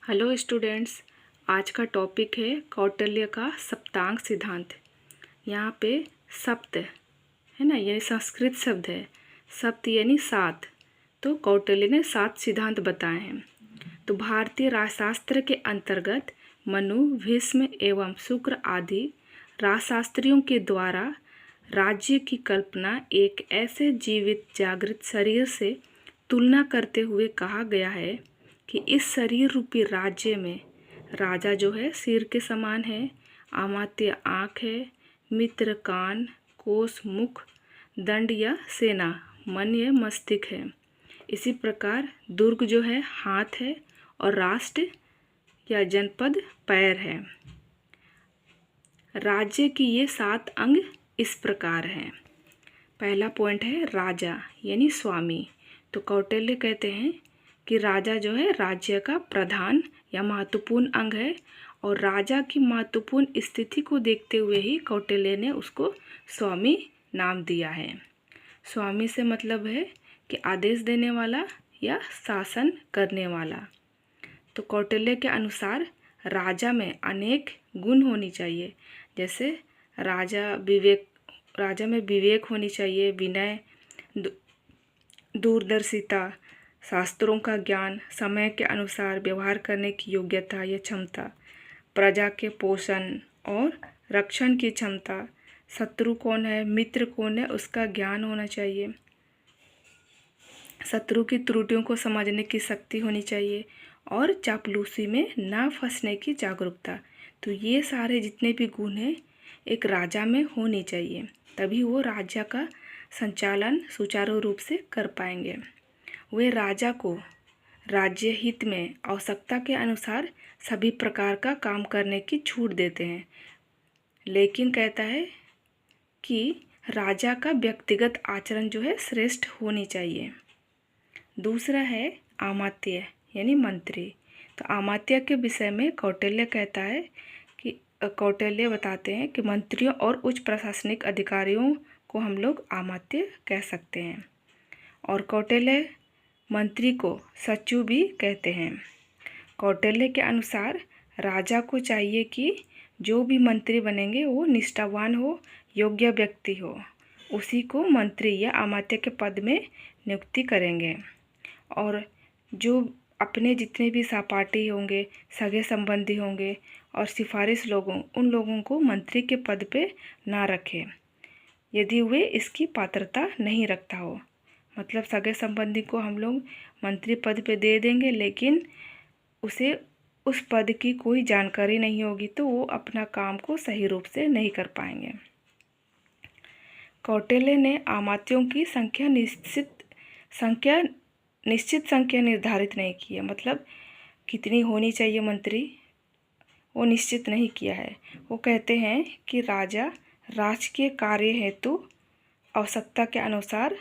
Hello students, आज का topic है कौटिल्य का सप्तांग सिद्धांत। यहाँ पे सप्त है ना, ये संस्कृत शब्द है। सप्त यानी सात। तो कौटिल्य ने 7 सिद्धांत बताए हैं। तो भारतीय राजशास्त्र के अंतर्गत मनु, भीष्म एवं शुक्र आदि राजशास्त्रियों के द्वारा राज्य की कल्पना एक ऐसे जीवित जागृत शरीर से तुलना करते हुए कहा गया है कि इस शरीर रूपी राज्य में राजा जो है सिर के समान है, अमात्य आँख है, मित्र कान, कोष मुख, दंड या सेना मन या मस्तिष्क है। इसी प्रकार दुर्ग जो है हाथ है और राष्ट्र या जनपद पैर है। राज्य की ये 7 अंग इस प्रकार हैं। पहला पॉइंट है राजा यानी स्वामी। तो कौटिल्य कहते हैं कि राजा जो है राज्य का प्रधान या महत्वपूर्ण अंग है, और राजा की महत्वपूर्ण स्थिति को देखते हुए ही कौटिल्य ने उसको स्वामी नाम दिया है। स्वामी से मतलब है कि आदेश देने वाला या शासन करने वाला। तो कौटिल्य के अनुसार राजा में अनेक गुण होनी चाहिए, जैसे राजा में विवेक होनी चाहिए, विनय, दूरदर्शिता, शास्त्रों का ज्ञान, समय के अनुसार व्यवहार करने की योग्यता या क्षमता, प्रजा के पोषण और रक्षण की क्षमता, शत्रु कौन है, मित्र कौन है, उसका ज्ञान होना चाहिए, शत्रु की त्रुटियों को समझने की शक्ति होनी चाहिए, और चापलूसी में ना फंसने की जागरूकता। तो ये सारे जितने भी गुण हैं एक राजा में होनी चाहिए, तभी वो राज्य का संचालन सुचारू रूप से कर पाएंगे। वे राजा को राज्य हित में आवश्यकता के अनुसार सभी प्रकार का काम करने की छूट देते हैं, लेकिन कहता है कि राजा का व्यक्तिगत आचरण जो है श्रेष्ठ होनी चाहिए। दूसरा है अमात्य यानी मंत्री। तो अमात्य के विषय में कौटिल्य कहता है कि कौटिल्य बताते हैं कि मंत्रियों और उच्च प्रशासनिक अधिकारियों को हम लोग अमात्य कह सकते हैं, और कौटिल्य मंत्री को सचिव भी कहते हैं। कौटिल्य के अनुसार राजा को चाहिए कि जो भी मंत्री बनेंगे वो निष्ठावान हो, योग्य व्यक्ति हो, उसी को मंत्री या अमात्य के पद में नियुक्ति करेंगे, और जो अपने जितने भी सहपाठी होंगे, सगे संबंधी होंगे और सिफारिश उन लोगों को मंत्री के पद पे ना रखें यदि वे इसकी पात्रता नहीं रखता हो। मतलब सगे संबंधी को हम लोग मंत्री पद पे दे देंगे, लेकिन उसे उस पद की कोई जानकारी नहीं होगी तो वो अपना काम को सही रूप से नहीं कर पाएंगे। कौटिल्य ने अमात्यों की निश्चित संख्या निर्धारित नहीं की है, मतलब कितनी होनी चाहिए मंत्री वो निश्चित नहीं किया है। वो कहते हैं कि राजा राजकीय कार्य हेतु आवश्यकता के अनुसार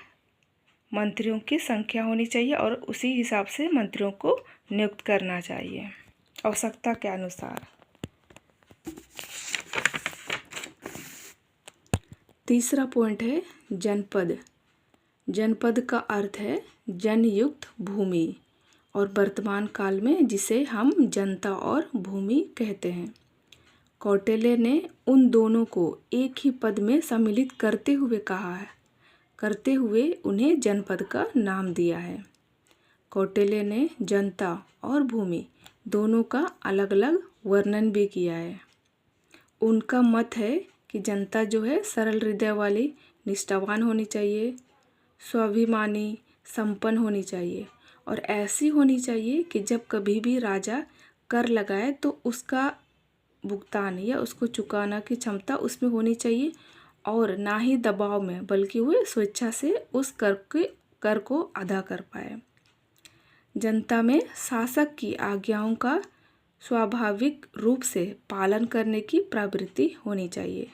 मंत्रियों की संख्या होनी चाहिए और उसी हिसाब से मंत्रियों को नियुक्त करना चाहिए आवश्यकता के अनुसार। तीसरा पॉइंट है जनपद। जनपद का अर्थ है जनयुक्त भूमि, और वर्तमान काल में जिसे हम जनता और भूमि कहते हैं। कौटिल्य ने उन दोनों को एक ही पद में सम्मिलित करते हुए उन्हें जनपद का नाम दिया है। कौटिल्य ने जनता और भूमि दोनों का अलग अलग वर्णन भी किया है। उनका मत है कि जनता जो है सरल हृदय वाली, निष्ठावान होनी चाहिए, स्वाभिमानी, संपन्न होनी चाहिए, और ऐसी होनी चाहिए कि जब कभी भी राजा कर लगाए तो उसका भुगतान या उसको चुकाना की क्षमता उसमें होनी चाहिए, और ना ही दबाव में बल्कि वो स्वेच्छा से उस कर को अदा कर पाए। जनता में शासक की आज्ञाओं का स्वाभाविक रूप से पालन करने की प्रवृत्ति होनी चाहिए।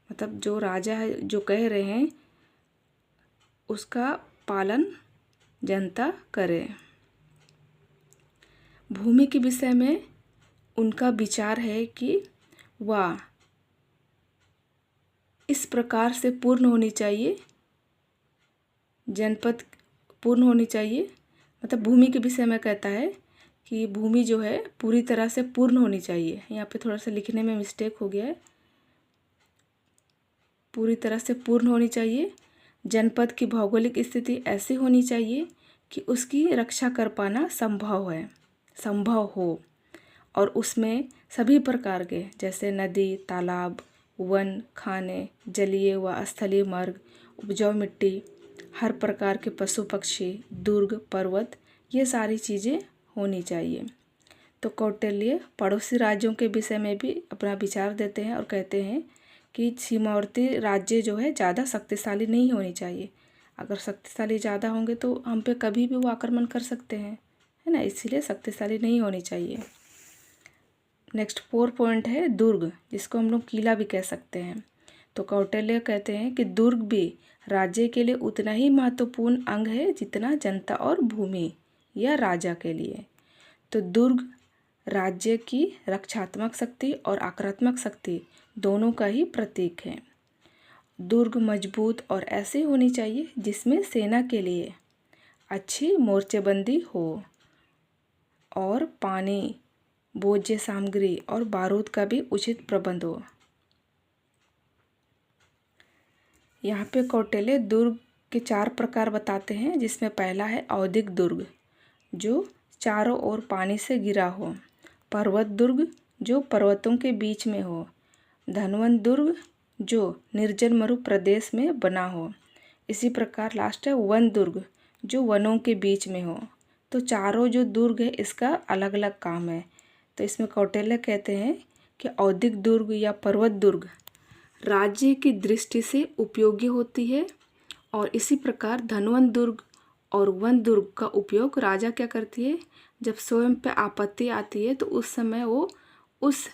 मतलब जो राजा है जो कह रहे हैं उसका पालन जनता करे। भूमि के विषय में उनका विचार है कि वह इस प्रकार से पूर्ण होनी चाहिए, जनपद पूर्ण होनी चाहिए। मतलब भूमि के विषय में कहता है कि भूमि जो है पूरी तरह से पूर्ण होनी चाहिए। यहाँ पे थोड़ा सा लिखने में मिस्टेक हो गया है, पूरी तरह से पूर्ण होनी चाहिए। जनपद की भौगोलिक स्थिति ऐसी होनी चाहिए कि उसकी रक्षा कर पाना संभव हो, और उसमें सभी प्रकार के जैसे नदी, तालाब, वन, खाने, जलीय व स्थलीय मार्ग, उपजाऊ मिट्टी, हर प्रकार के पशु पक्षी, दुर्ग, पर्वत, ये सारी चीज़ें होनी चाहिए। तो कौटिल्य पड़ोसी राज्यों के विषय में भी अपना विचार देते हैं और कहते हैं कि सीमावर्ती राज्य जो है ज़्यादा शक्तिशाली नहीं होनी चाहिए। अगर शक्तिशाली ज़्यादा होंगे तो हम पे कभी भी वो आक्रमण कर सकते हैं, है ना, इसीलिए शक्तिशाली नहीं होनी चाहिए। नेक्स्ट 4 पॉइंट है दुर्ग, जिसको हम लोग किला भी कह सकते हैं। तो कौटिल्य कहते हैं कि दुर्ग भी राज्य के लिए उतना ही महत्वपूर्ण अंग है जितना जनता और भूमि या राजा के लिए। तो दुर्ग राज्य की रक्षात्मक शक्ति और आक्रामक शक्ति दोनों का ही प्रतीक है। दुर्ग मजबूत और ऐसी होनी चाहिए जिसमें सेना के लिए अच्छी मोर्चेबंदी हो और पानी, भोज्य सामग्री और बारूद का भी उचित प्रबंध हो। यहाँ पे कौटिल्य दुर्ग के 4 प्रकार बताते हैं, जिसमें पहला है औदिक दुर्ग, जो चारों ओर पानी से घिरा हो। पर्वत दुर्ग, जो पर्वतों के बीच में हो। धनवन दुर्ग, जो निर्जन मरु प्रदेश में बना हो। इसी प्रकार लास्ट है वन दुर्ग, जो वनों के बीच में हो। तो चारों जो दुर्ग है इसका अलग अलग काम है। तो इसमें कौटिल्य कहते हैं कि औदिक दुर्ग या पर्वत दुर्ग राज्य की दृष्टि से उपयोगी होती है, और इसी प्रकार धनवन दुर्ग और वन दुर्ग का उपयोग राजा क्या करती है, जब स्वयं पे आपत्ति आती है तो उस समय वो उस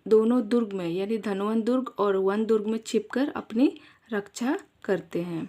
दोनों दुर्ग में यानी धनवन दुर्ग और वन दुर्ग में छिपकर अपनी रक्षा करते हैं।